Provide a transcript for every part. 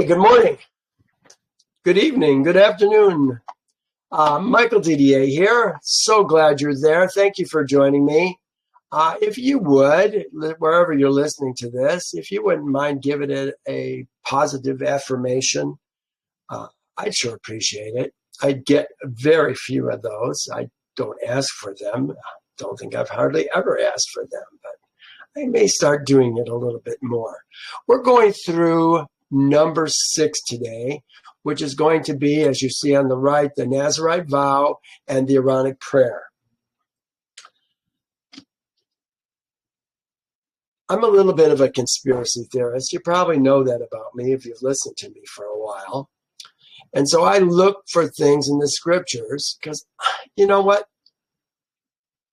good morning, good evening, good afternoon. Michael DDA here. So glad you're there. Thank you for joining me. If you would, wherever you're listening to this, if you wouldn't mind giving it a positive affirmation, I'd sure appreciate it. I get very few of those. I don't ask for them. Don't think I've hardly ever asked for them, but I may start doing it a little bit more. We're going through number 6 today, which is going to be, as you see on the right, the Nazirite Vow and the Aaronic Prayer. I'm a little bit of a conspiracy theorist. You probably know that about me if you've listened to me for a while. And so I look for things in the scriptures because, you know what?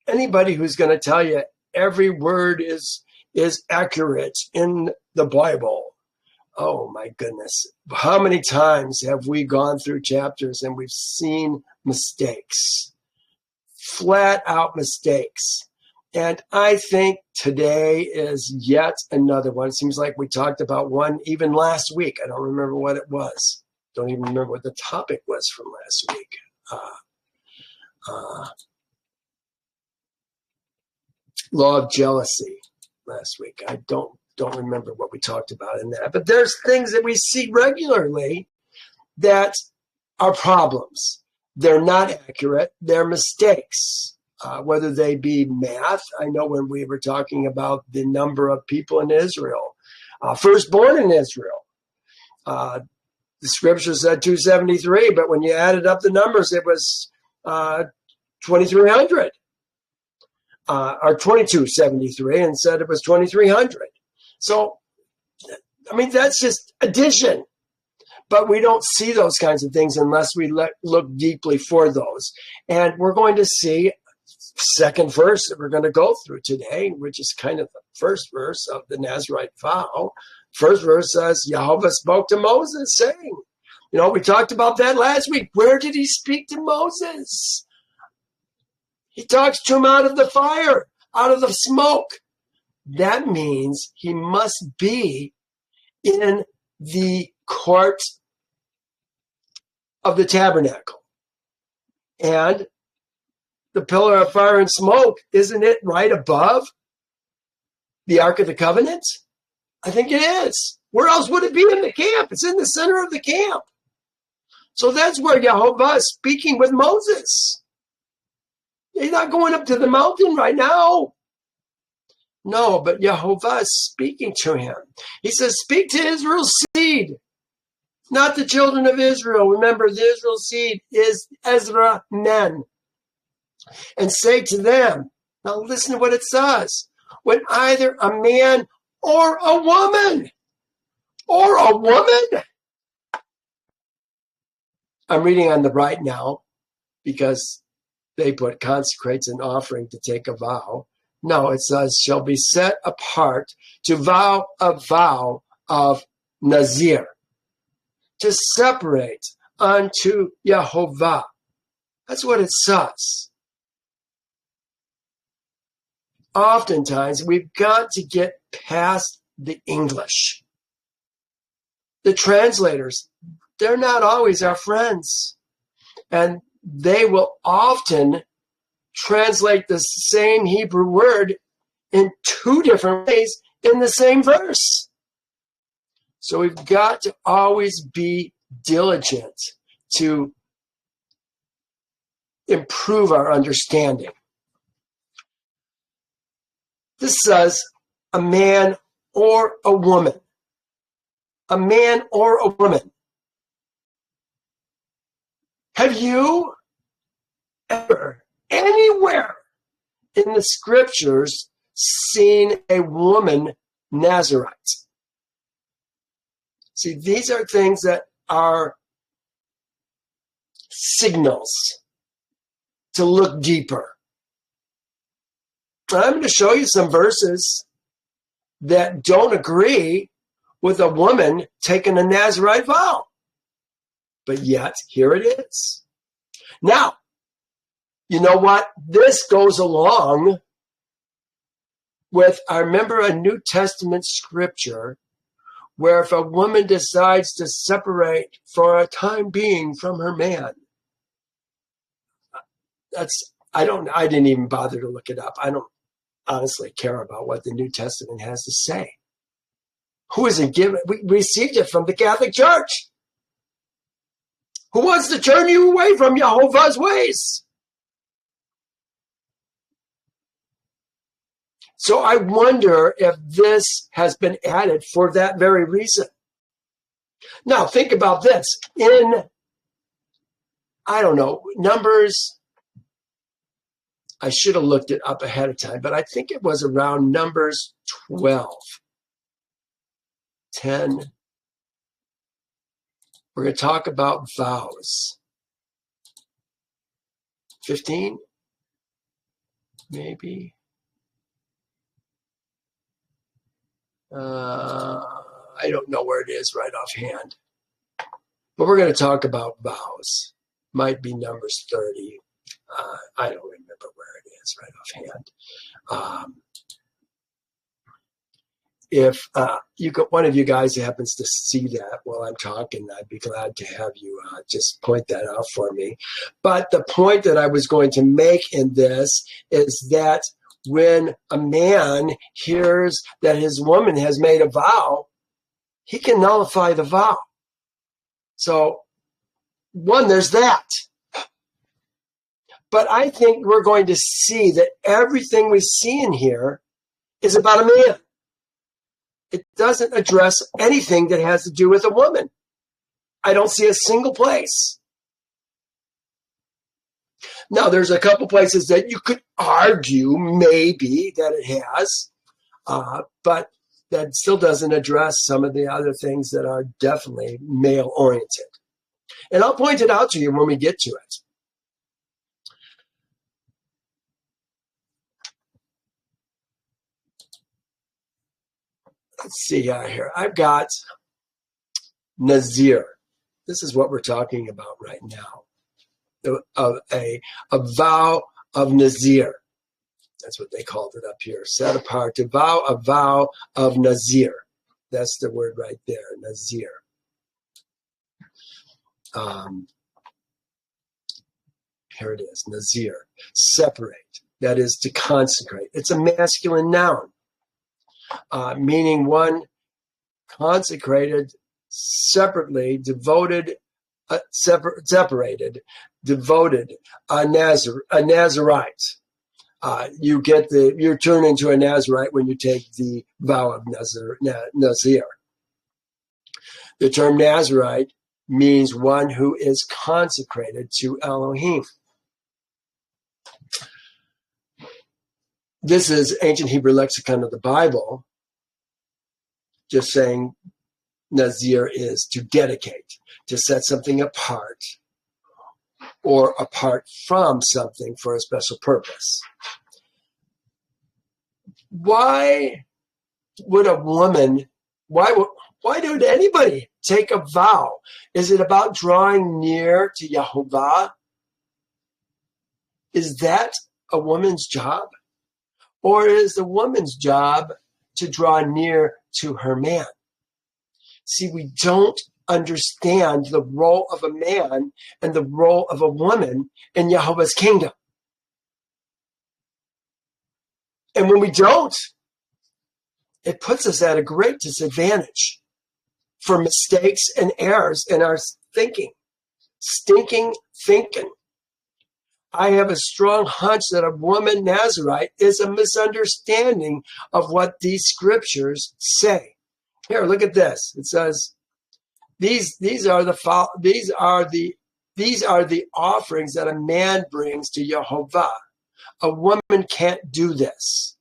Anybody who's going to tell you every word is accurate in the Bible, oh my goodness. How many times have we gone through chapters and we've seen mistakes, flat out mistakes? And I think today is yet another one. It seems like we talked about one even last week. I don't remember what it was. Don't even remember what the topic was from last week. Law of jealousy last week. I don't remember what we talked about in that. But there's things that we see regularly that are problems. They're not accurate. They're mistakes. Whether they be math. I know when we were talking about the number of people in Israel, firstborn in Israel, the scripture said 273, but when you added up the numbers, it was 2,300, or 2273, and said it was 2,300. So, I mean, that's just addition. But we don't see those kinds of things unless we look deeply for those. And we're going to see second verse that we're going to go through today, which is kind of the first verse of the Nazirite Vow. First verse says, Yehovah spoke to Moses saying, you know, we talked about that last week. Where did he speak to Moses? He talks to him out of the fire, out of the smoke. That means he must be in the court of the tabernacle. And the pillar of fire and smoke, isn't it right above the Ark of the Covenant? I think it is. Where else would it be in the camp? It's in the center of the camp. So that's where Yehovah is speaking with Moses. He's not going up to the mountain right now. No, but Yehovah is speaking to him. He says, speak to Israel's seed, not the children of Israel. Remember, the Israel seed is Ezra men. And say to them, now listen to what it says, when either a man or a woman, I'm reading on the right now because they put consecrates an offering to take a vow. No, it says, shall be set apart to vow a vow of Nazir, to separate unto Yehovah. That's what it says. Oftentimes, we've got to get past the English. The translators, they're not always our friends. And they will often translate the same Hebrew word in 2 different ways in the same verse. So we've got to always be diligent to improve our understanding. This says a man or a woman. A man or a woman. Have you ever, anywhere in the scriptures, seen a woman Nazirite? See, these are things that are signals to look deeper. I'm going to show you some verses that don't agree with a woman taking a Nazirite vow. But yet, here it is. Now, you know what? This goes along with, I remember a New Testament scripture where if a woman decides to separate for a time being from her man, I didn't even bother to look it up. I don't honestly care about what the New Testament has to say. Who is it given? We received it from the Catholic Church. Who wants to turn you away from Yehovah's ways? So I wonder if this has been added for that very reason. Now, think about this. In, I don't know, Numbers, I should have looked it up ahead of time, but I think it was around Numbers 12. 10. We're going to talk about vows. 15, maybe. I don't know where it is right offhand. But we're going to talk about vows. Might be Numbers 30. I don't remember where it is right offhand. If one of you guys happens to see that while I'm talking, I'd be glad to have you just point that out for me. But the point that I was going to make in this is that when a man hears that his woman has made a vow, he can nullify the vow. So, one, there's that. But I think we're going to see that everything we see in here is about a man. It doesn't address anything that has to do with a woman. I don't see a single place. Now, there's a couple places that you could argue maybe that it has, but that still doesn't address some of the other things that are definitely male-oriented. And I'll point it out to you when we get to it. Let's see here. I've got Nazir. This is what we're talking about right now. A vow of Nazir. That's what they called it up here. Set apart. To vow a vow of Nazir. That's the word right there, Nazir. Here it is, Nazir. Separate. That is to consecrate. It's a masculine noun. Meaning one consecrated, separately, devoted, separated, devoted, a Nazirite. You turn into a Nazirite when you take the vow of Nazir. The term Nazirite means one who is consecrated to Elohim. This is ancient Hebrew lexicon of the Bible, just saying Nazir is to dedicate, to set something apart, or apart from something for a special purpose. Why would a woman, why would anybody take a vow? Is it about drawing near to Yehovah? Is that a woman's job? Or is the woman's job to draw near to her man? See, we don't understand the role of a man and the role of a woman in Yehovah's kingdom. And when we don't, it puts us at a great disadvantage for mistakes and errors in our thinking. Stinking thinking. I have a strong hunch that a woman Nazirite is a misunderstanding of what these scriptures say. Here, look at this. It says, these are the offerings that a man brings to Yehovah. A woman can't do this.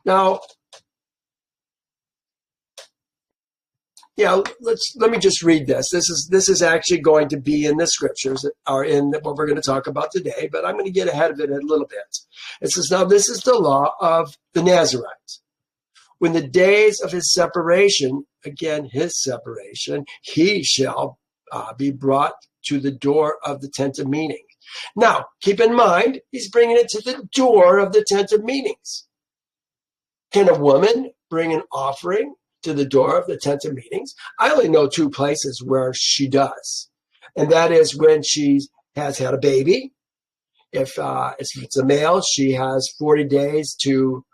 Now, let me just read this. This is actually going to be in the scriptures that are in what we're going to talk about today, but I'm going to get ahead of it a little bit. It says, now this is the law of the Nazirite. When the days of his separation, again, his separation, he shall be brought to the door of the tent of meeting. Now, keep in mind, he's bringing it to the door of the tent of meetings. Can a woman bring an offering to the door of the tent of meetings. I only know 2 places where she does. And that is when she has had a baby. If it's a male, she has 40 days to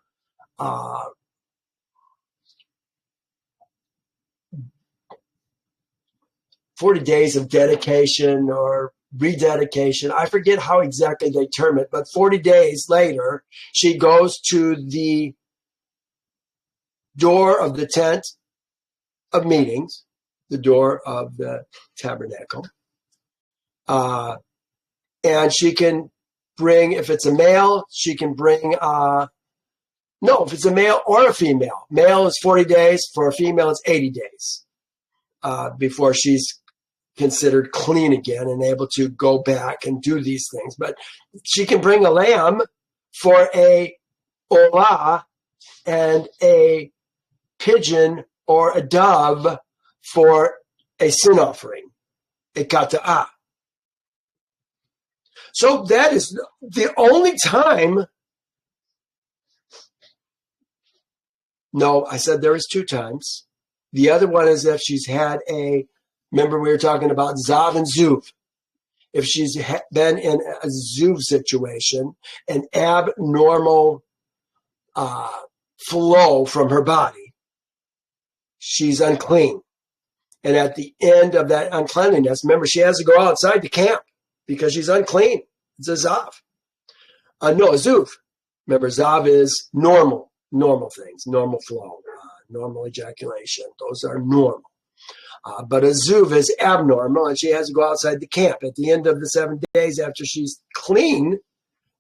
40 days of dedication or rededication. I forget how exactly they term it, but 40 days later, she goes to the door of the tent of meetings, the door of the tabernacle. And she can bring, if it's a male, she can bring, if it's a male or a female. Male is 40 days. For a female, it's 80 days before she's considered clean again and able to go back and do these things. But she can bring a lamb for a olah and a pigeon or a dove for a sin offering, a kata'ah. So that is the only time. No, I said there is 2 times. The other one is if she's had remember we were talking about Zav and Zuv. If she's been in a Zuv situation, an abnormal flow from her body, she's unclean. And at the end of that uncleanliness, remember, she has to go outside the camp because she's unclean. It's a Zav. A Zuv. Remember, Zav is normal things, normal flow, normal ejaculation. Those are normal. But a Zuv is abnormal, and she has to go outside the camp. At the end of the 7 days after she's clean,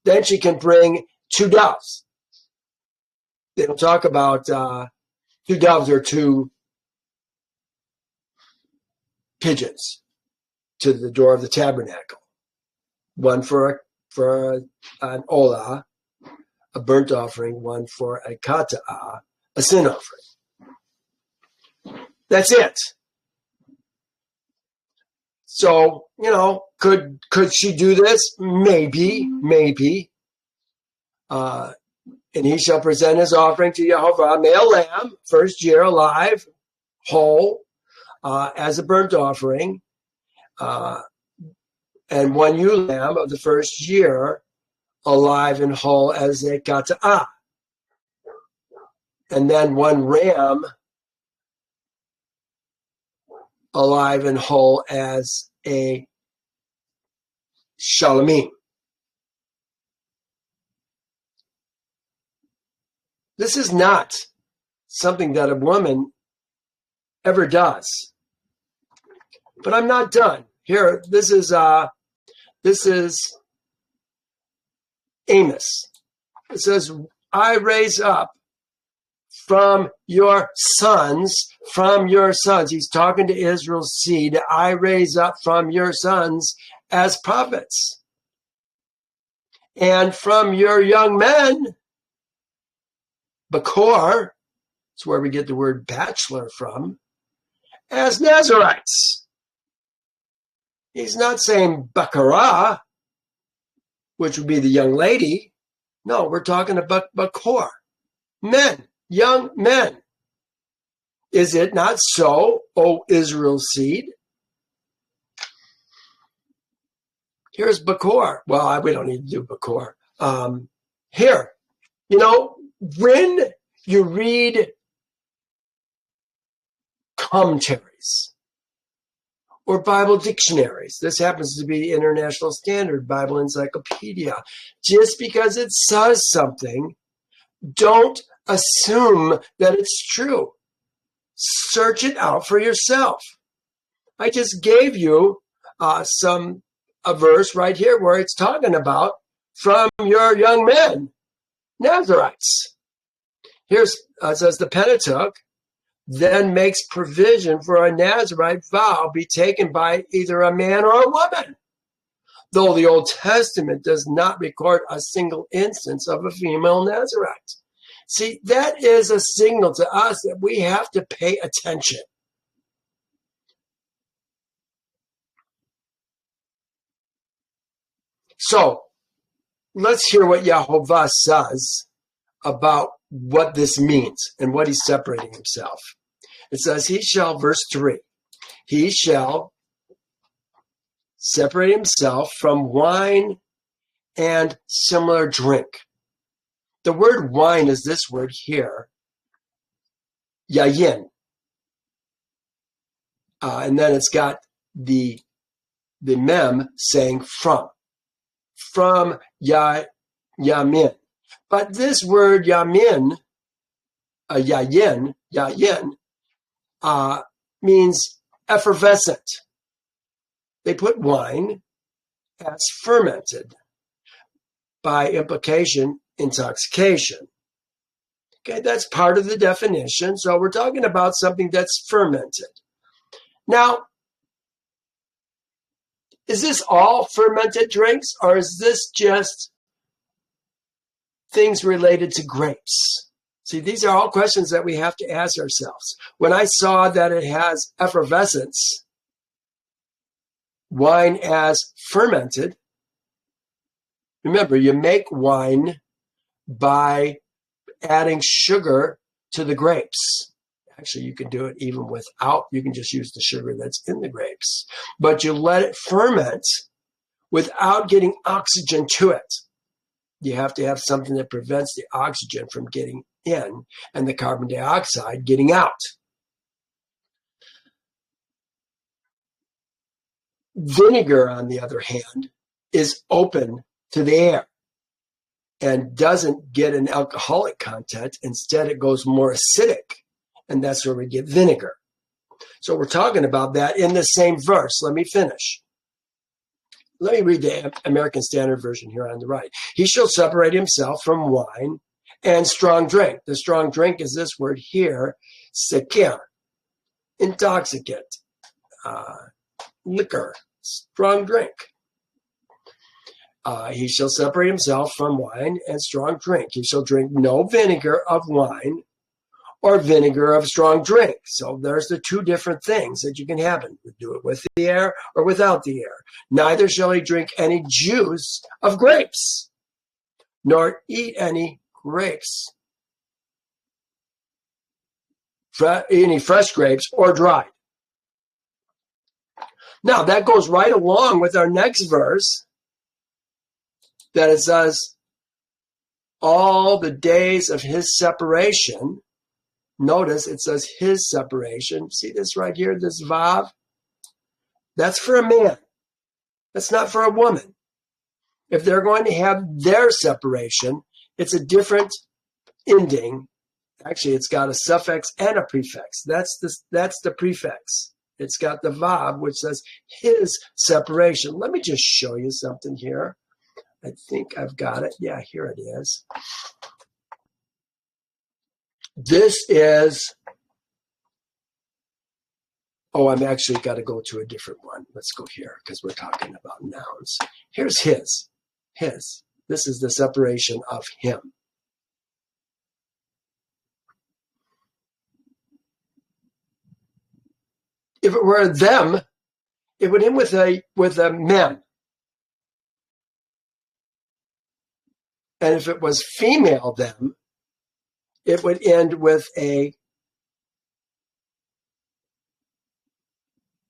then she can bring 2 doves. They don't talk about 2 doves or 2 pigeons to the door of the tabernacle. One for an olah, a burnt offering, one for a kata'ah, a sin offering. That's it. So, could she do this? Maybe. And he shall present his offering to Yehovah, male lamb, first year, alive, whole, as a burnt offering, and 1 ewe lamb of the first year, alive and whole as a kata'ah. And then 1 ram, alive and whole as a shalamim. This is not something that a woman ever does. But I'm not done. Here, this is Amos. It says, I raise up from your sons. He's talking to Israel's seed. I raise up from your sons as prophets. And from your young men, Bakor, that's where we get the word bachelor from, as Nazirites. He's not saying Bakara, which would be the young lady. No, we're talking about Bakor. Men, young men. Is it not so, O Israel's seed? Here's Bakor. Well, we don't need to do Bakor. Here, when you read commentaries or Bible dictionaries, this happens to be International Standard Bible Encyclopedia, just because it says something, don't assume that it's true. Search it out for yourself. I just gave you a verse right here where it's talking about from your young men, Nazirites. Here's it says the Pentateuch then makes provision for a Nazirite vow be taken by either a man or a woman, though the Old Testament does not record a single instance of a female Nazirite. See, that is a signal to us that we have to pay attention. So, let's hear what Yehovah says about what this means and what he's separating himself. It says, he shall, verse 3, he shall separate himself from wine and similar drink. The word wine is this word here, yayin. And then it's got the mem saying from yamin. But this word yamin, yayin, means effervescent. They put wine as fermented, by implication, intoxication. Okay, that's part of the definition. So we're talking about something that's fermented. Now, is this all fermented drinks, or is this just things related to grapes? See, these are all questions that we have to ask ourselves. When I saw that it has effervescence, wine as fermented, remember, you make wine by adding sugar to the grapes. Actually, you can do it even without, you can just use the sugar that's in the grapes. But you let it ferment without getting oxygen to it. You have to have something that prevents the oxygen from getting in and the carbon dioxide getting out. Vinegar, on the other hand, is open to the air and doesn't get an alcoholic content. Instead, it goes more acidic, and that's where we get vinegar. So we're talking about that in the same verse. Let me finish. Let me read the American Standard Version here on the right. He shall separate himself from wine and strong drink. The strong drink is this word here, seker, intoxicant, liquor, strong drink. He shall separate himself from wine and strong drink. He shall drink no vinegar of wine or vinegar of strong drink. So there's the two different things that you can have. Do it with the air or without the air. Neither shall he drink any juice of grapes, nor eat any grapes, any fresh grapes or dried. Now that goes right along with our next verse, that it says, all the days of his separation. Notice it says his separation. See this right here, this vav? That's for a man. That's not for a woman. If they're going to have their separation, it's a different ending. Actually, it's got a suffix and a prefix. That's the prefix. It's got the vav, which says his separation. Let me just show you something here. I think I've got it. Yeah, here it is. This is, I'm actually got to go to a different one. Let's go here because we're talking about nouns. Here's his. This is the separation of him. If it were them, it would end with a mem. And if it was female them, it would end with a,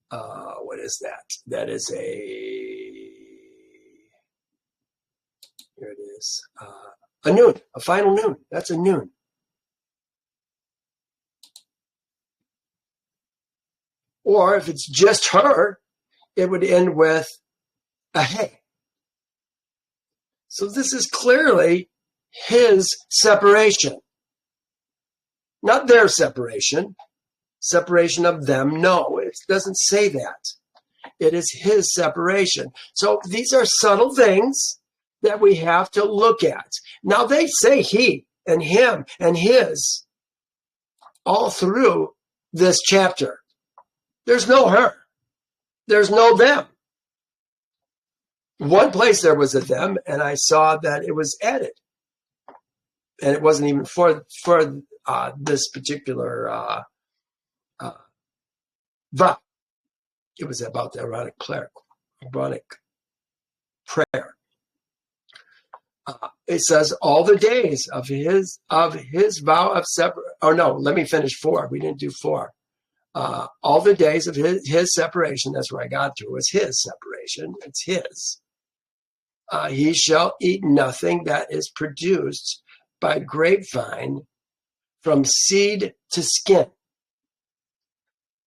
what is that? That is here it is, a noon, a final noon. That's a noon. Or if it's just her, it would end with a hey. So this is clearly his separation. Not their separation. Separation of them, no. It doesn't say that. It is his separation. So these are subtle things that we have to look at. Now they say he and him and his all through this chapter. There's no her. There's no them. One place there was a them, and I saw that it was added. And it wasn't even for this particular vow. It was about the Aaronic prayer. It says all the days of his vow of separate. Oh no, let me finish 4. We didn't do 4. all the days of his separation, that's where I got to, was his separation. It's his. He shall eat nothing that is produced by grapevine from seed to skin.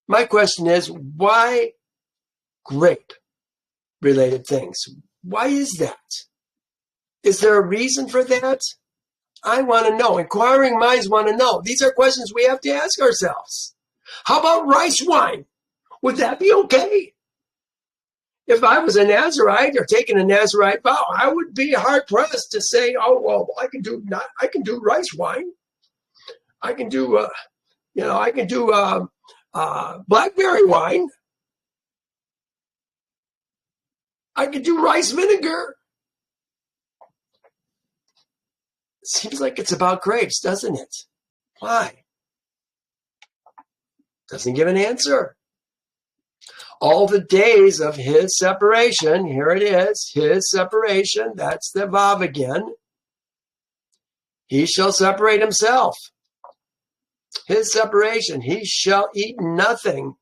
My question is, why grape-related things? Why is that? Is there a reason for that? I want to know. Inquiring minds want to know. These are questions we have to ask ourselves. How about rice wine? Would that be okay? If I was a Nazirite or taking a Nazirite vow, I would be hard pressed to say, "Oh well, I can do rice wine. I can do blackberry wine. I can do rice vinegar." It seems like it's about grapes, doesn't it? Why? Doesn't give an answer. All the days of his separation, here it is, his separation, that's the Vav again. He shall separate himself. His separation, he shall eat nothing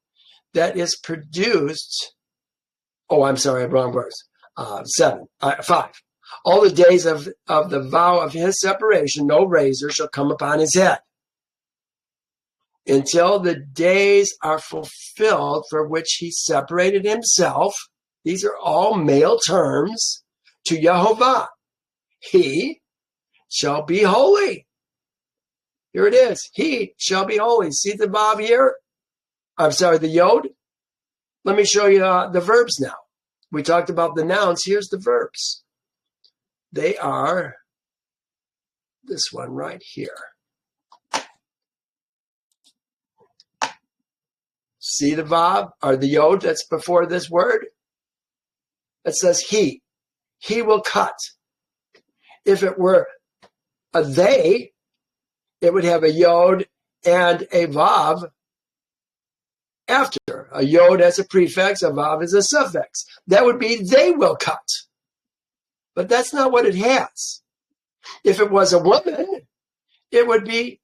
that is produced. Oh, I'm sorry, wrong verse. 5. All the days of the vow of his separation, no razor shall come upon his head, until the days are fulfilled for which he separated himself. These are all male terms to Yehovah. He shall be holy. Here it is. He shall be holy. See the Vav here? I'm sorry, the Yod. Let me show you the verbs now. We talked about the nouns. Here's the verbs. They are this one right here. See the Vav, or the Yod that's before this word? It says he. He will cut. If it were a they, it would have a Yod and a Vav after. A Yod as a prefix, a Vav as a suffix. That would be they will cut. But that's not what it has. If it was a woman, it would be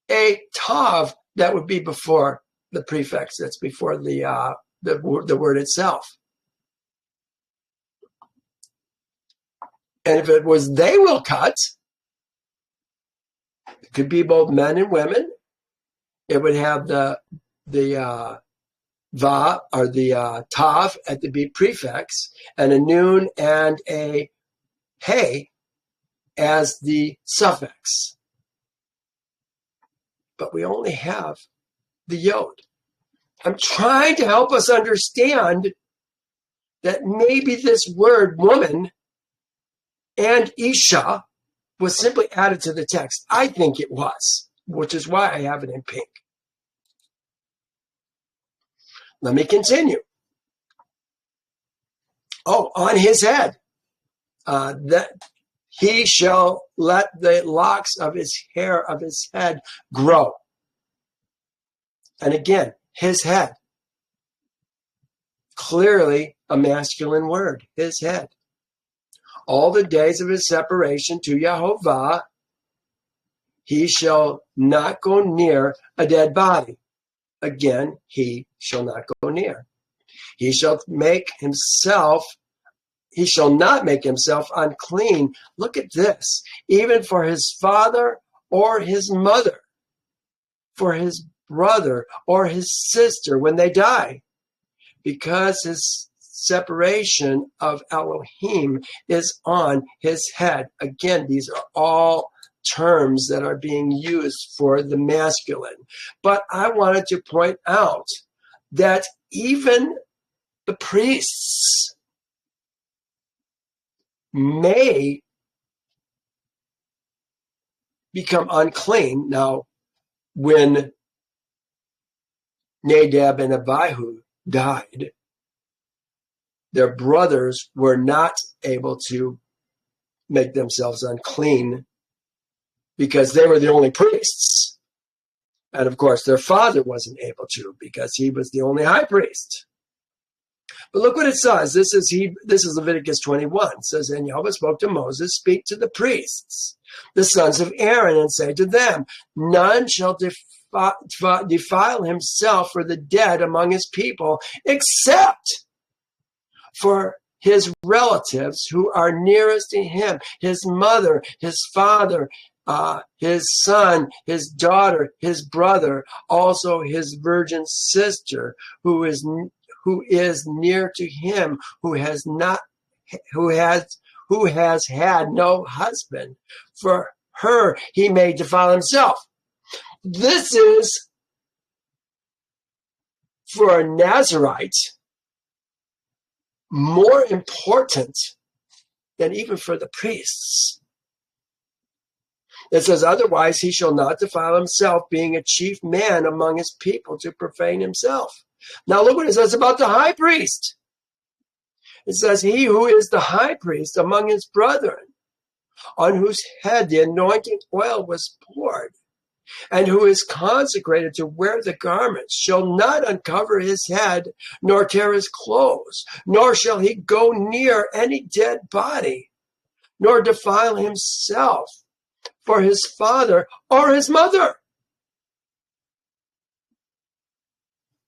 a Tav that would be before the prefix that's before the word itself. And if it was they will cut, it could be both men and women. It would have the va or the tav at the prefix, and a nun and a hey as the suffix. But we only have the Yod. I'm trying to help us understand that maybe this word woman and Isha was simply added to the text. I think it was, which is why I have it in pink. Let me continue. Oh, on his head, that he shall let the locks of his hair of his head grow. And again, his head. Clearly a masculine word, his head. All the days of his separation to Yehovah, he shall not go near a dead body. Again, he shall not go near. He shall not make himself unclean. Look at this. Even for his father or his mother, for his brother or his sister when they die, because his separation of Elohim is on his head. Again, these are all terms that are being used for the masculine. But I wanted to point out that even the priests may become unclean. Now, when Nadab and Abihu died, their brothers were not able to make themselves unclean because they were the only priests. And of course, their father wasn't able to because he was the only high priest. But look what it says. This is Leviticus 21. It says, and Yehovah spoke to Moses, speak to the priests, the sons of Aaron, and say to them, none shall defile himself for the dead among his people, except for his relatives who are nearest to him, his mother, his father, his son, his daughter, his brother, also his virgin sister, who is near to him, who has had no husband. For her he may defile himself. This is, for a Nazirite, more important than even for the priests. It says, otherwise he shall not defile himself, being a chief man among his people, to profane himself. Now look what it says about the high priest. It says, he who is the high priest among his brethren, on whose head the anointing oil was poured, and who is consecrated to wear the garments, shall not uncover his head, nor tear his clothes, nor shall he go near any dead body, nor defile himself for his father or his mother.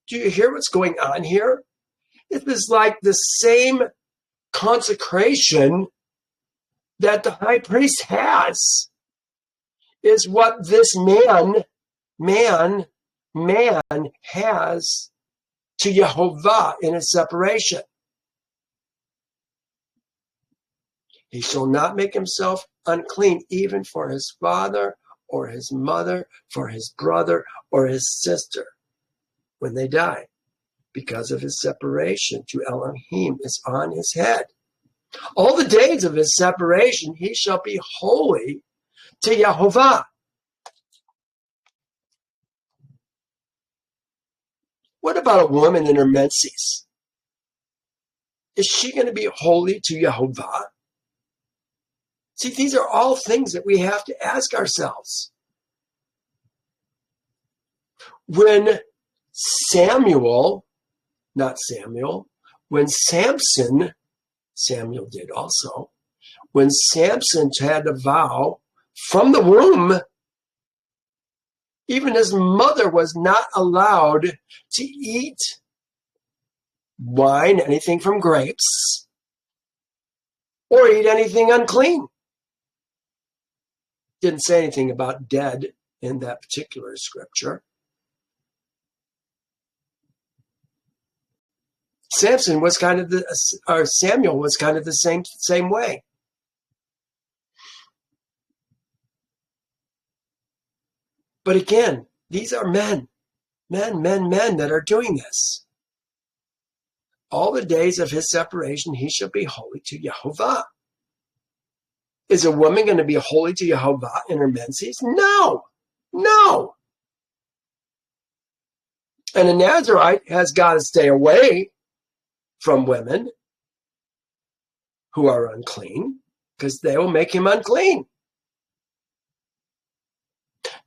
Do you hear what's going on here? It is like the same consecration that the high priest has is what this man has to Yehovah in his separation. He shall not make himself unclean, even for his father or his mother, for his brother or his sister, when they die, because of his separation to Elohim is on his head. All the days of his separation he shall be holy to Yehovah. What about a woman in her menses? Is she going to be holy to Yehovah? See, these are all things that we have to ask ourselves. When Samson, Samuel did also, when Samson had a vow from the womb, even his mother was not allowed to eat wine, anything from grapes, or eat anything unclean. Didn't say anything about dead in that particular scripture. Samuel was kind of the same way. But again, these are men that are doing this. All the days of his separation, he shall be holy to Yehovah. Is a woman going to be holy to Yehovah in her menses? No. And a Nazirite has got to stay away from women who are unclean, because they will make him unclean.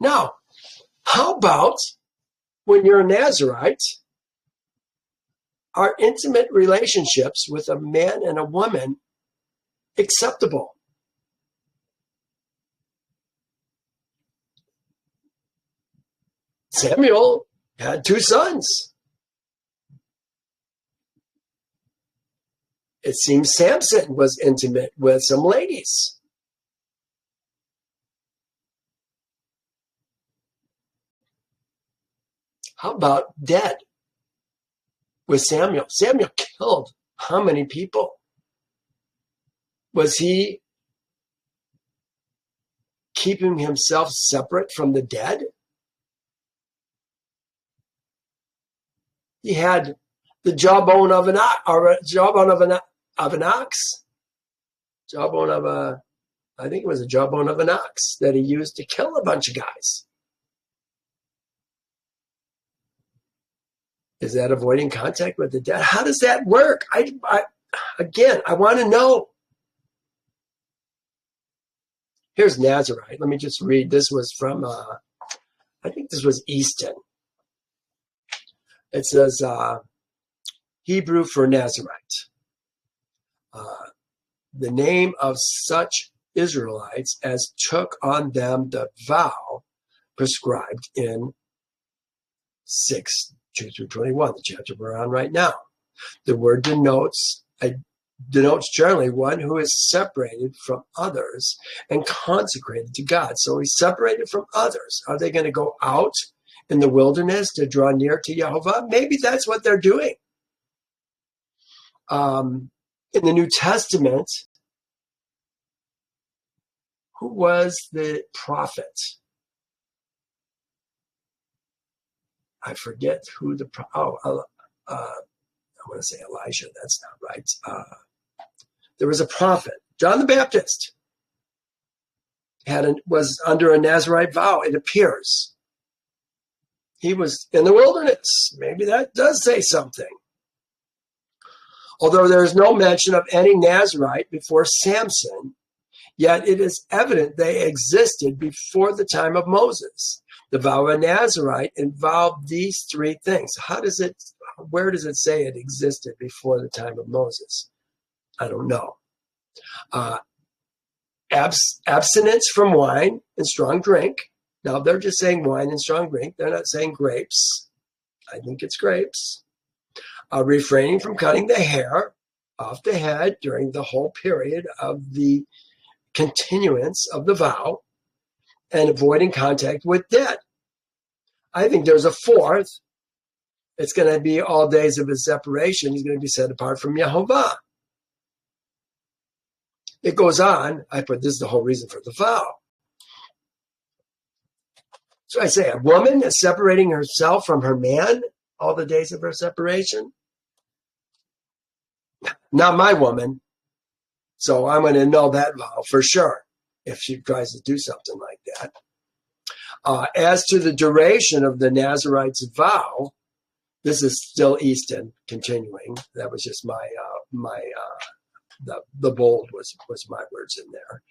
Now, how about when you're a Nazirite, are intimate relationships with a man and a woman acceptable? Samuel had 2 sons. It seems Samson was intimate with some ladies. How about dead with Samuel? Samuel killed how many people? Was he keeping himself separate from the dead? He had the jawbone of an ox, I think it was a jawbone of an ox that he used to kill a bunch of guys. Is that avoiding contact with the dead? How does that work? I want to know. Here's Nazirite. Let me just read. This was from, I think this was Easton. It says, Hebrew for Nazirite. The name of such Israelites as took on them the vow prescribed in 6, 2 through 21, the chapter we're on right now. The word denotes generally one who is separated from others and consecrated to God. So he's separated from others. Are they going to go out in the wilderness to draw near to Yehovah? Maybe that's what they're doing. In the New Testament, who was the prophet? I forget who I want to say Elijah. That's not right. There was a prophet, John the Baptist, was under a Nazirite vow, it appears. He was in the wilderness. Maybe that does say something. Although there is no mention of any Nazirite before Samson, yet it is evident they existed before the time of Moses. The vow of a Nazirite involved these three things. Where does it say it existed before the time of Moses? I don't know. Abstinence from wine and strong drink. Now, they're just saying wine and strong drink. They're not saying grapes. I think it's grapes. Refraining from cutting the hair off the head during the whole period of the continuance of the vow, and avoiding contact with dead. I think there's a fourth. It's going to be all days of his separation. He's going to be set apart from Yehovah. It goes on. This is the whole reason for the vow. So I say, a woman is separating herself from her man all the days of her separation. Not my woman. So I'm going to know that vow for sure if she tries to do something like that. As to the duration of the Nazirite's vow, this is still Easton continuing. That was just the bold was my words in there.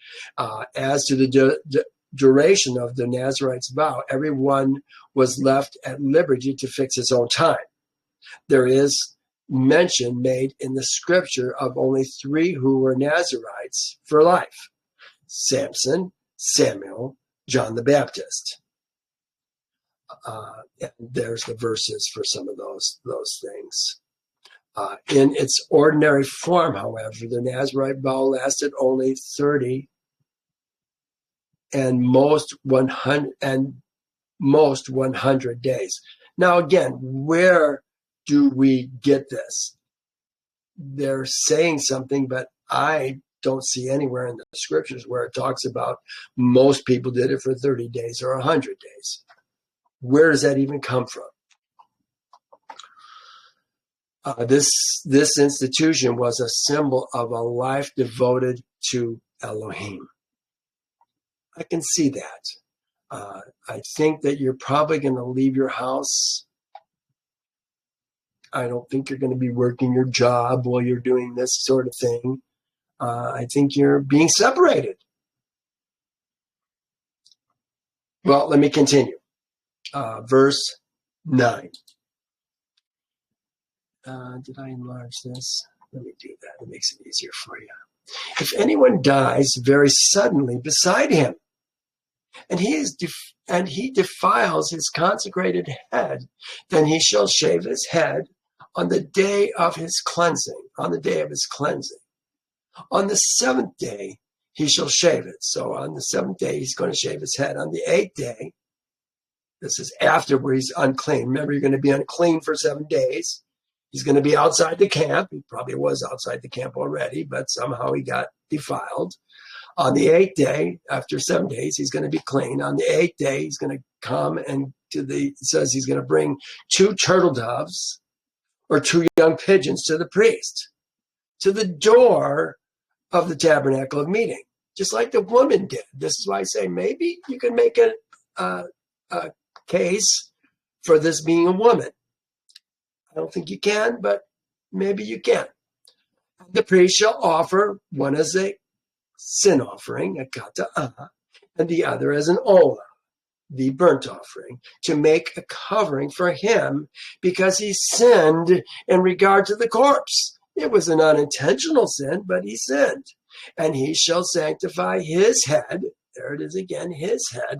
As to the duration of the Nazirite's vow, everyone was left at liberty to fix his own time. There is mention made in the scripture of only 3 who were Nazirites for life: Samson, Samuel, John the Baptist. There's the verses for some of those things. In its ordinary form, however, the Nazirite vow lasted only 30 and most 100 days. Now, again, where do we get this? They're saying something, but I don't see anywhere in the scriptures where it talks about most people did it for 30 days or 100 days. Where does that even come from? This institution was a symbol of a life devoted to Elohim. I can see that. I think that you're probably going to leave your house. I don't think you're going to be working your job while you're doing this sort of thing. I think you're being separated. Well, let me continue. Verse 9. Did I enlarge this? Let me do that. It makes it easier for you. If anyone dies very suddenly beside him, and he defiles his consecrated head, then he shall shave his head on the day of his cleansing. On the day of his cleansing. On the 7th day, he shall shave it. So on the 7th day, he's going to shave his head. On the 8th day, this is after where he's unclean. Remember, you're going to be unclean for 7 days. He's going to be outside the camp. He probably was outside the camp already, but somehow he got defiled. On the 8th day, after 7 days, he's going to be clean. On the 8th day, he's going to come and it says he's going to bring 2 turtle doves or 2 young pigeons to the priest, to the door of the tabernacle of meeting, just like the woman did. This is why I say maybe you can make a case for this being a woman. I don't think you can, but maybe you can. The priest shall offer one as a sin offering, a kata'ah, and the other as an olah, the burnt offering, to make a covering for him because he sinned in regard to the corpse. It was an unintentional sin, but he sinned. And he shall sanctify his head, there it is again, his head,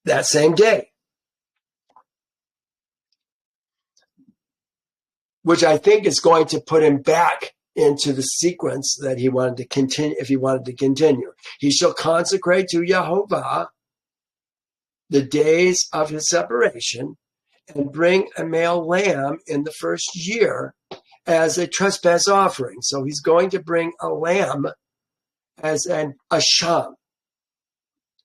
that same day. which I think is going to put him back into the sequence that he wanted to continue, if he wanted to continue. He shall consecrate to Yehovah the days of his separation and bring a male lamb in the first year as a trespass offering. So he's going to bring a lamb as an asham.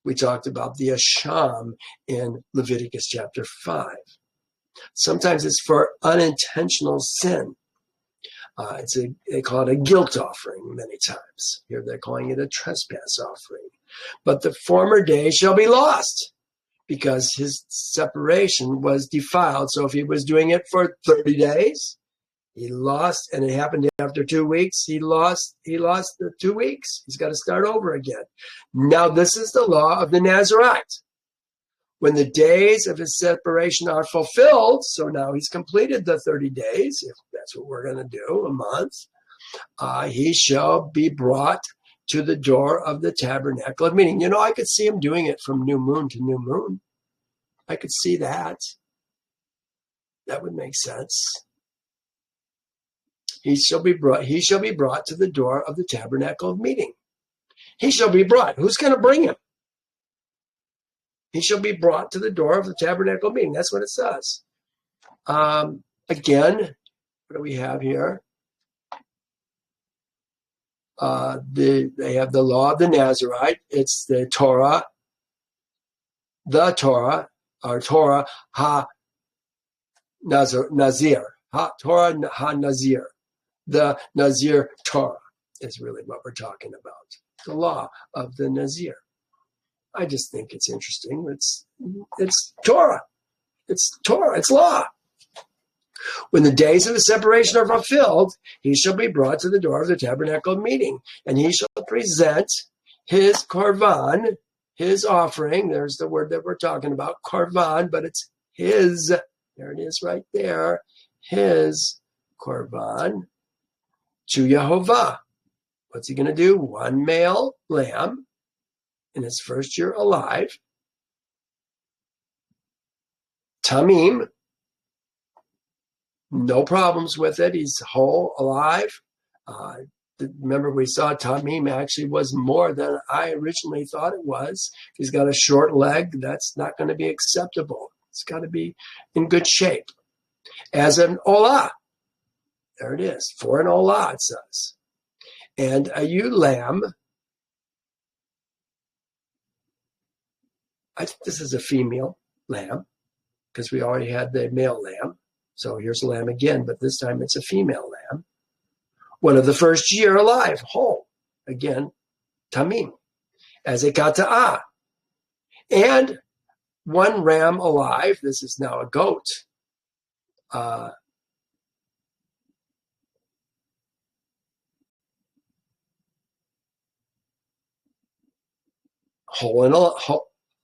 We talked about the asham in Leviticus chapter 5. Sometimes it's for unintentional sin. They call it a guilt offering many times. Here they're calling it a trespass offering. But the former days shall be lost because his separation was defiled. So if he was doing it for 30 days, he lost, and it happened after 2 weeks, he lost the 2 weeks. He's got to start over again. Now this is the law of the Nazirite. When the days of his separation are fulfilled, so now he's completed the 30 days, if that's what we're going to do, a month, he shall be brought to the door of the tabernacle of meeting. You know, I could see him doing it from new moon to new moon. I could see that. That would make sense. He shall be brought to the door of the tabernacle of meeting. He shall be brought. Who's going to bring him? He shall be brought to the door of the tabernacle of meeting. That's what it says. Again, what do we have here? They have the law of the Nazirite. It's the Torah, or Torah ha-Nazir, Torah ha-Nazir. The Nazir Torah is really what we're talking about. The law of the Nazir. I just think it's interesting. It's Torah. It's Torah. It's law. When the days of the separation are fulfilled, he shall be brought to the door of the tabernacle of meeting, and he shall present his korban, his offering. There's the word that we're talking about, korban, but it's his. There it is right there. His korban to Yehovah. What's he going to do? One male lamb in his first year alive. Tamim. No problems with it. He's whole, alive. Remember, we saw Tamim actually was more than I originally thought it was. He's got a short leg. That's not going to be acceptable. It's got to be in good shape. As an olah. There it is. For an olah, it says. And a ewe lamb. I think this is a female lamb because we already had the male lamb. So here's a lamb again, but this time it's a female lamb. One of the first year alive, whole. Again, tamim. As a kata'ah. And one ram alive. This is now a goat.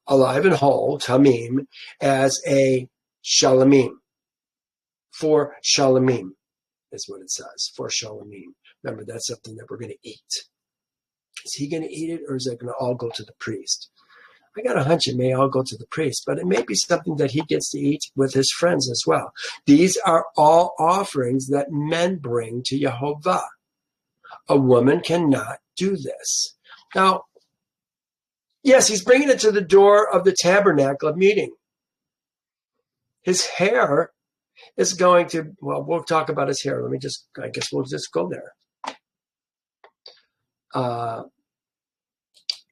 Alive and whole, tamim, as a shalamim. For shalamim is what it says. For shalamim. Remember, that's something that we're going to eat. Is he going to eat it, or is it going to all go to the priest? I got a hunch it may all go to the priest, but it may be something that he gets to eat with his friends as well. These are all offerings that men bring to Yehovah. A woman cannot do this. Now, yes, he's bringing it to the door of the tabernacle of meeting. His hair is going to, well, we'll talk about his hair. I guess we'll just go there.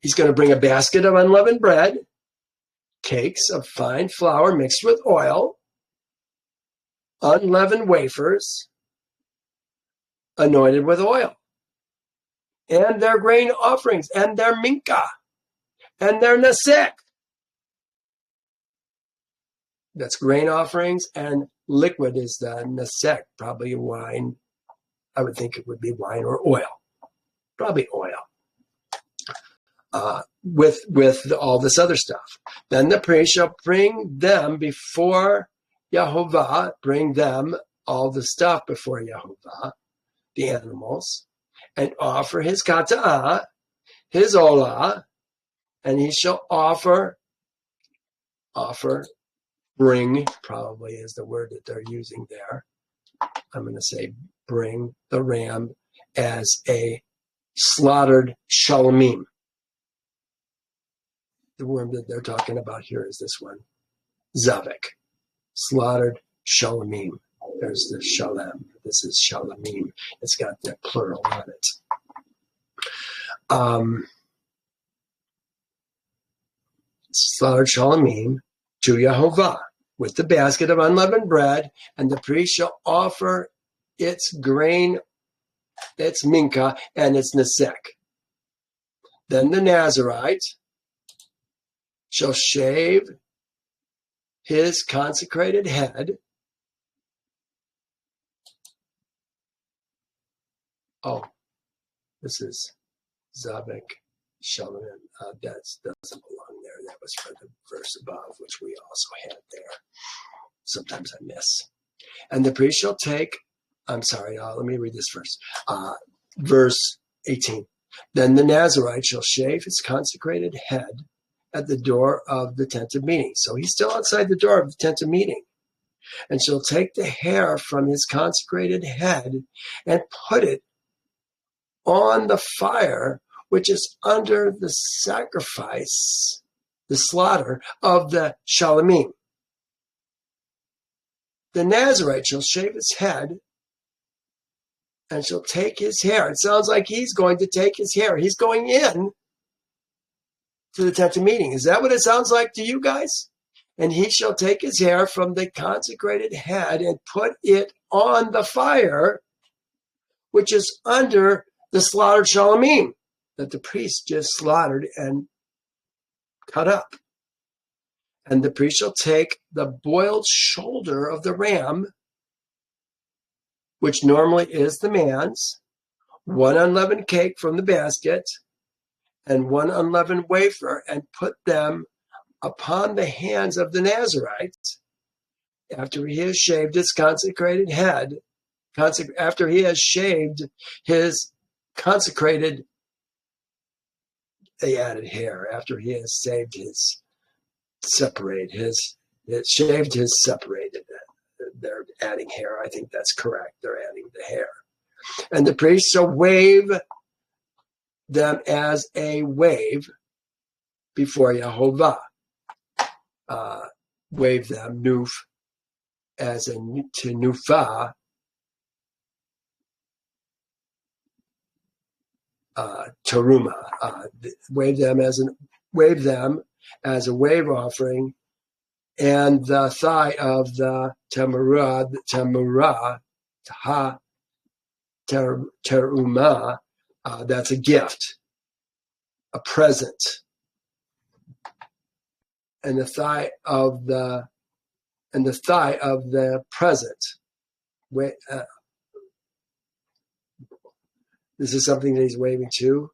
He's going to bring a basket of unleavened bread, cakes of fine flour mixed with oil, unleavened wafers, anointed with oil, and their grain offerings, and their minka, and their nesek. That's grain offerings, and liquid is the nesek, probably wine. I would think it would be wine or oil. Probably oil. With all this other stuff. Then the priest shall bring them before Yehovah, bring them all the stuff before Yehovah, the animals, and offer his kata'ah, his olah, and he shall bring, probably is the word that they're using there. I'm going to say bring the ram as a slaughtered shalamim. The worm that they're talking about here is this one, zavek, slaughtered shalamim. There's the shalem. This is shalamim. It's got the plural on it. Slaughtered shalamim to Yehovah with the basket of unleavened bread, and the priest shall offer its grain, its minka, and its nesek. Then the Nazirite shall shave his consecrated head. Oh, this is Zabek Shalom. That doesn't belong there. That was for the verse above, which we also had there. Sometimes I miss. And the priest shall take, let me read this first. Verse 18. Then the Nazirite shall shave his consecrated head at the door of the tent of meeting. So he's still outside the door of the tent of meeting. And shall take the hair from his consecrated head and put it on the fire, which is under the sacrifice, the slaughter of the shalamim. The Nazirite shall shave his head and shall take his hair. It sounds like he's going to take his hair. He's going in to the tent of meeting. Is that what it sounds like to you guys? And he shall take his hair from the consecrated head and put it on the fire, which is under the slaughtered shalamim that the priest just slaughtered and cut up. And the priest shall take the boiled shoulder of the ram, which normally is the man's, one unleavened cake from the basket, and one unleavened wafer, and put them upon the hands of the Nazirite after he has shaved his consecrated head, after he has shaved his consecrated, they added hair, after he has shaved his separated, shaved his separated. They're adding hair. I think that's correct. They're adding the hair. And the priest shall wave them as a wave before Yehovah. Wave them, nuf, as a to nufa, teruma. Wave them as a wave offering, and the thigh of the teruma, that's a gift, a present. And the thigh of the present. This is something that he's waving to.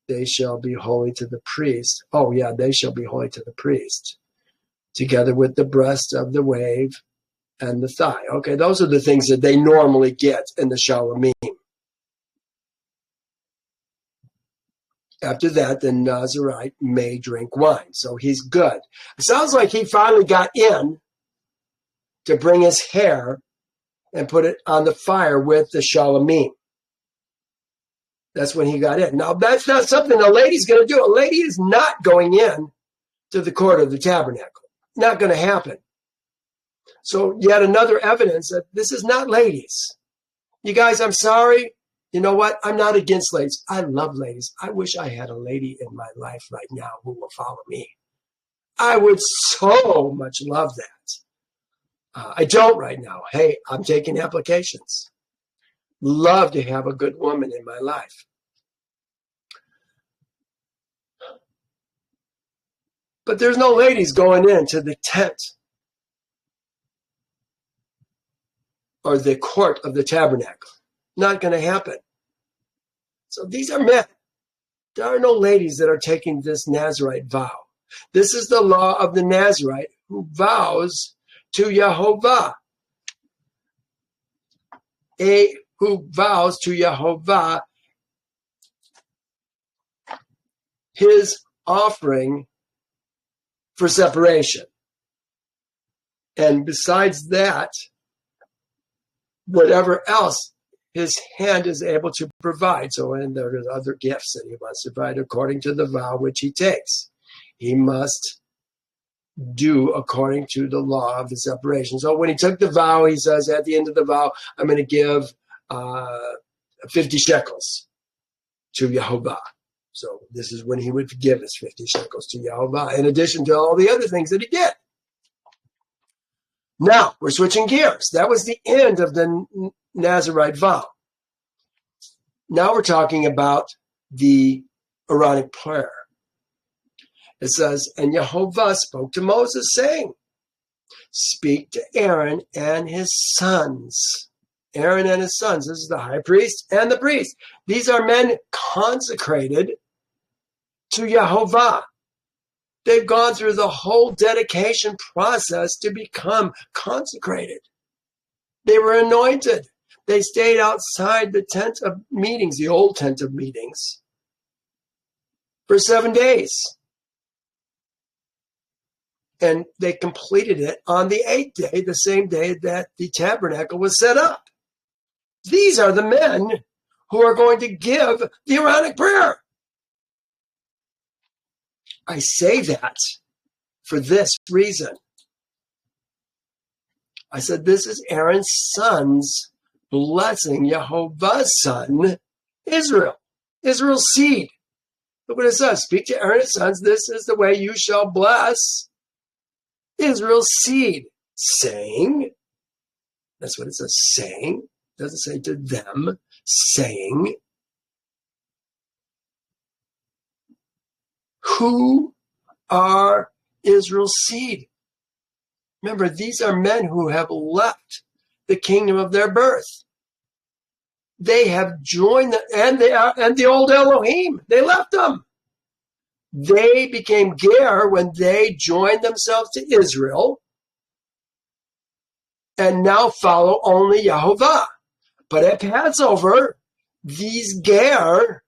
They shall be holy to the priest. Oh yeah, they shall be holy to the priest, together with the breast of the wave and the thigh. Okay, those are the things that they normally get in the shalamim. After that, the Nazirite may drink wine. So he's good. It sounds like he finally got in to bring his hair and put it on the fire with the shalamim. That's when he got in. Now, that's not something a lady's going to do. A lady is not going in to the court of the tabernacle. Not going to happen. So yet another evidence that this is not ladies. You guys, I'm sorry. You know what? I'm not against ladies. I love ladies. I wish I had a lady in my life right now who will follow me. I would so much love that. I don't right now. Hey, I'm taking applications. Love to have a good woman in my life. But there's no ladies going into the tent or the court of the tabernacle. Not going to happen. So these are men. There are no ladies that are taking this Nazirite vow. This is the law of the Nazirite who vows to Yehovah. Who vows to Yehovah his offering for separation. And besides that, whatever else his hand is able to provide. So, and there are other gifts that he wants to provide according to the vow which he takes. He must do according to the law of the separation. So when he took the vow, he says at the end of the vow, I'm going to give 50 shekels to Yehovah. So this is when he would give his 50 shekels to Yehovah, in addition to all the other things that he did. Now, we're switching gears. That was the end of the Nazirite vow. Now we're talking about the Aaronic prayer. It says, and Yehovah spoke to Moses, saying, speak to Aaron and his sons. Aaron and his sons. This is the high priest and the priest. These are men consecrated to Yehovah. They've gone through the whole dedication process to become consecrated. They were anointed. They stayed outside the tent of meetings, the old tent of meetings, for 7 days. And they completed it on the 8th day, the same day that the tabernacle was set up. These are the men who are going to give the Aaronic prayer. I say that for this reason. I said, this is Aaron's sons blessing Yehovah's son, Israel, Israel's seed. Look what it says. Speak to Aaron's sons. This is the way you shall bless Israel's seed, saying, that's what it says, saying. It doesn't say to them, saying, who are Israel's seed? Remember, these are men who have left the kingdom of their birth. They have joined and the old Elohim. They left them. They became Ger when they joined themselves to Israel and now follow only Yehovah. But at Passover, these Ger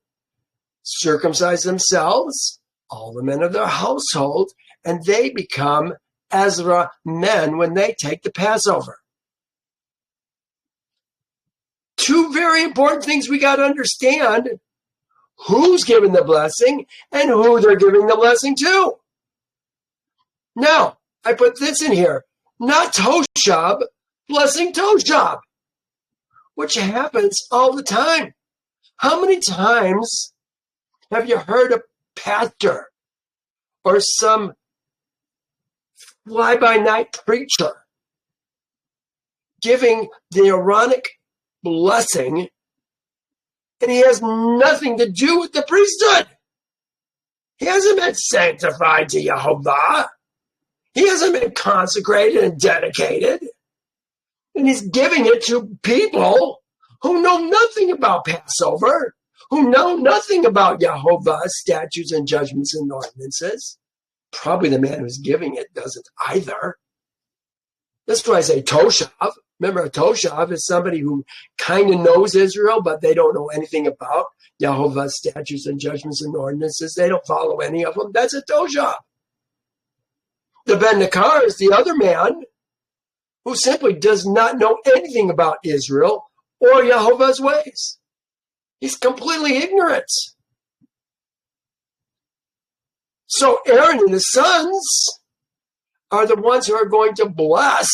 circumcise themselves, all the men of their household, and they become Ezra men when they take the Passover. Two very important things we got to understand: who's giving the blessing and who they're giving the blessing to. Now, I put this in here, not Toshab blessing Toshab, which happens all the time. How many times have you heard a pastor or some fly-by-night preacher giving the Aaronic blessing, and he has nothing to do with the priesthood? He hasn't been sanctified to Yehovah. He hasn't been consecrated and dedicated. And he's giving it to people who know nothing about Passover, who know nothing about Yehovah's statutes and judgments and ordinances. Probably the man who's giving it doesn't either. That's why I say Toshav. Remember, a Toshav is somebody who kind of knows Israel, but they don't know anything about Yehovah's statutes and judgments and ordinances. They don't follow any of them. That's a Toshav. The Ben Nakar is the other man who simply does not know anything about Israel or Yehovah's ways. He's completely ignorant. So Aaron and his sons are the ones who are going to bless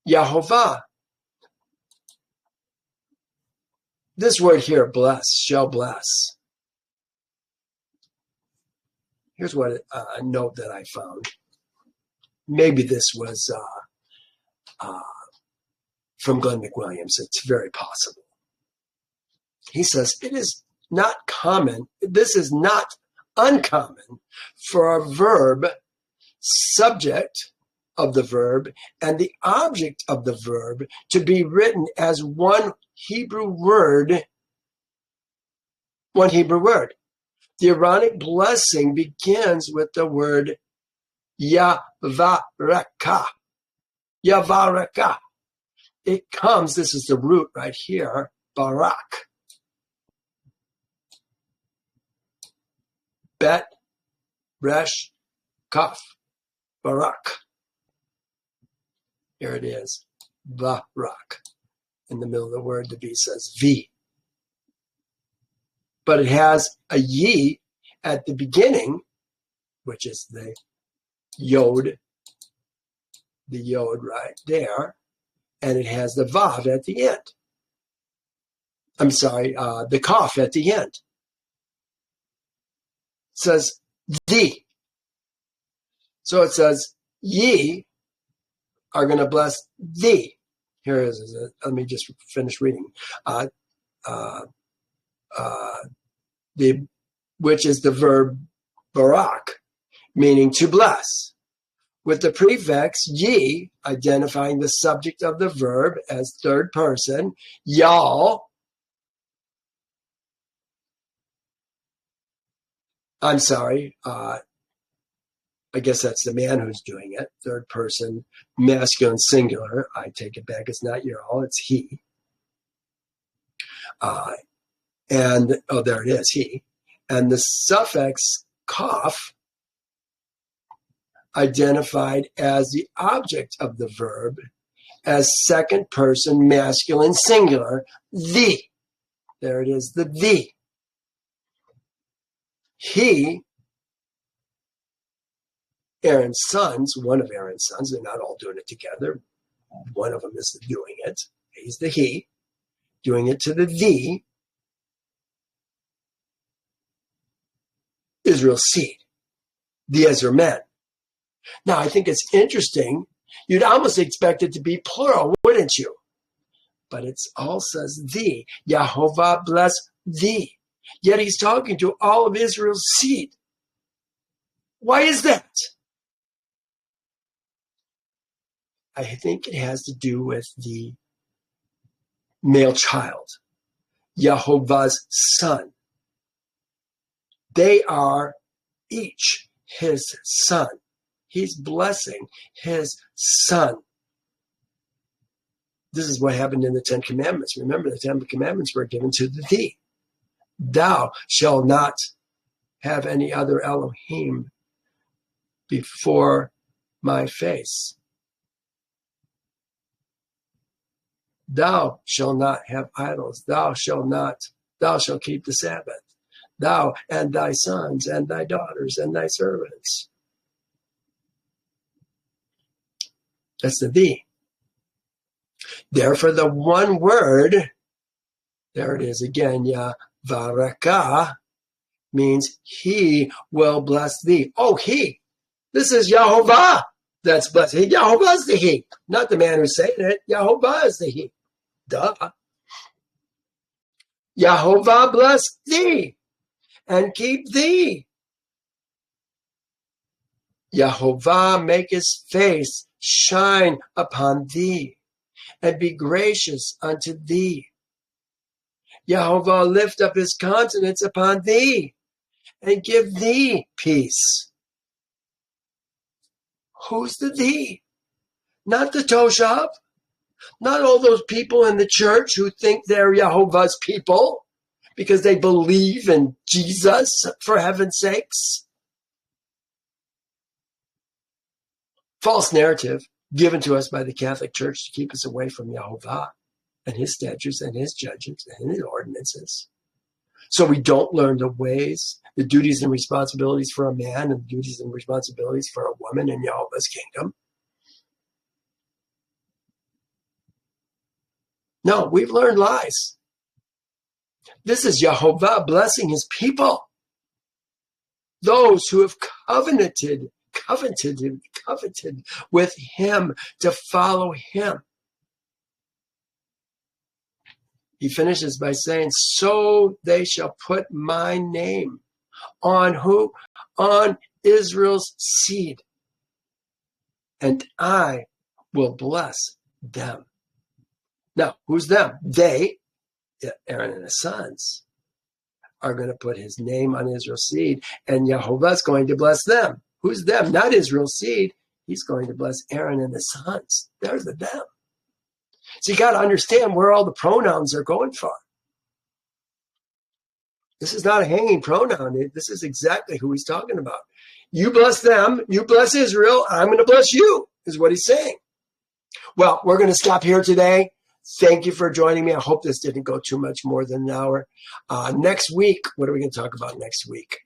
Yehovah. This word here, bless, shall bless. Here's what a note that I found. Maybe this was from Glenn McWilliams. It's very possible. He says, it is not common, this is not uncommon for a verb, subject of the verb, and the object of the verb to be written as one Hebrew word. The Aaronic blessing begins with the word Yavaraka. Yavaraka. It comes, this is the root right here, Barak. Bet, Resh, Kaf, Barak. Here it is. Barak. In the middle of the word, the V says V. But it has a Ye at the beginning, which is the Yod right there, and it has the Vav at the end. I'm sorry, the Kaf at the end. It says thee. So it says, ye are going to bless thee. Here it is. Let me just finish reading. Which is the verb barak, meaning to bless, with the prefix ye identifying the subject of the verb as third person, y'all. I'm sorry, I guess that's the man who's doing it, third person, masculine singular. I take it back, it's not y'all, it's he. And, oh, there it is, he. And the suffix kaf identified as the object of the verb as second person masculine singular, the. There it is, the. He, Aaron's sons, one of Aaron's sons, they're not all doing it together. One of them is doing it. He's the he, doing it to the Israel's seed, the Ezra men. Now, I think it's interesting. You'd almost expect it to be plural, wouldn't you? But it all says thee. Yehovah bless thee. Yet he's talking to all of Israel's seed. Why is that? I think it has to do with the male child, Yehovah's son. They are each his son. He's blessing his son. This is what happened in the Ten Commandments. Remember, the Ten Commandments were given to the thee. Thou shalt not have any other Elohim before my face. Thou shalt not have idols. Thou shalt keep the Sabbath. Thou and thy sons and thy daughters and thy servants. That's the thee. Therefore, the one word, there it is again, Yavaraka, means he will bless thee. Oh, he. This is Yehovah that's blessing. Yehovah's the he, not the man who's saying it. Yehovah is the he. Duh. Yehovah bless thee and keep thee. Yehovah make his face shine upon thee and be gracious unto thee. Yehovah lift up his countenance upon thee and give thee peace. Who's the thee? Not the Toshab. Not all those people in the church who think they're Yehovah's people because they believe in Jesus, for heaven's sakes. False narrative given to us by the Catholic Church to keep us away from Yehovah and his statutes and his judgments and his ordinances. So we don't learn the ways, the duties and responsibilities for a man and the duties and responsibilities for a woman in Yehovah's kingdom. No, we've learned lies. This is Yehovah blessing his people. Those who have covenanted with him to follow him. He finishes by saying, so they shall put my name on who? On Israel's seed. And I will bless them. Now, who's them? They, Aaron and his sons, are going to put his name on Israel's seed, and Yehovah's going to bless them. Who's them? Not Israel's seed. He's going to bless Aaron and his sons. There's the them. So you got to understand where all the pronouns are going from. This is not a hanging pronoun. This is exactly who he's talking about. You bless them. You bless Israel. I'm going to bless you, is what he's saying. Well, we're going to stop here today. Thank you for joining me. I hope this didn't go too much more than an hour. Next week, what are we going to talk about next week?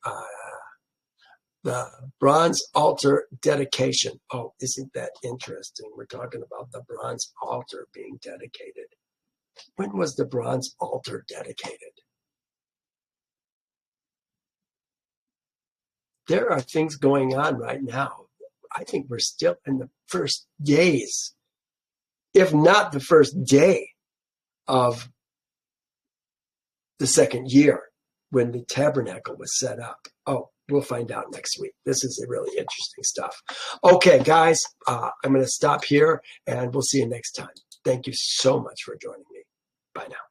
The bronze altar dedication. Oh, isn't that interesting? We're talking about the bronze altar being dedicated. When was the bronze altar dedicated? There are things going on right now. I think we're still in the first days, if not the first day of the second year when the tabernacle was set up. Oh, we'll find out next week. This is really interesting stuff. Okay, guys, I'm going to stop here and we'll see you next time. Thank you so much for joining me. Bye now.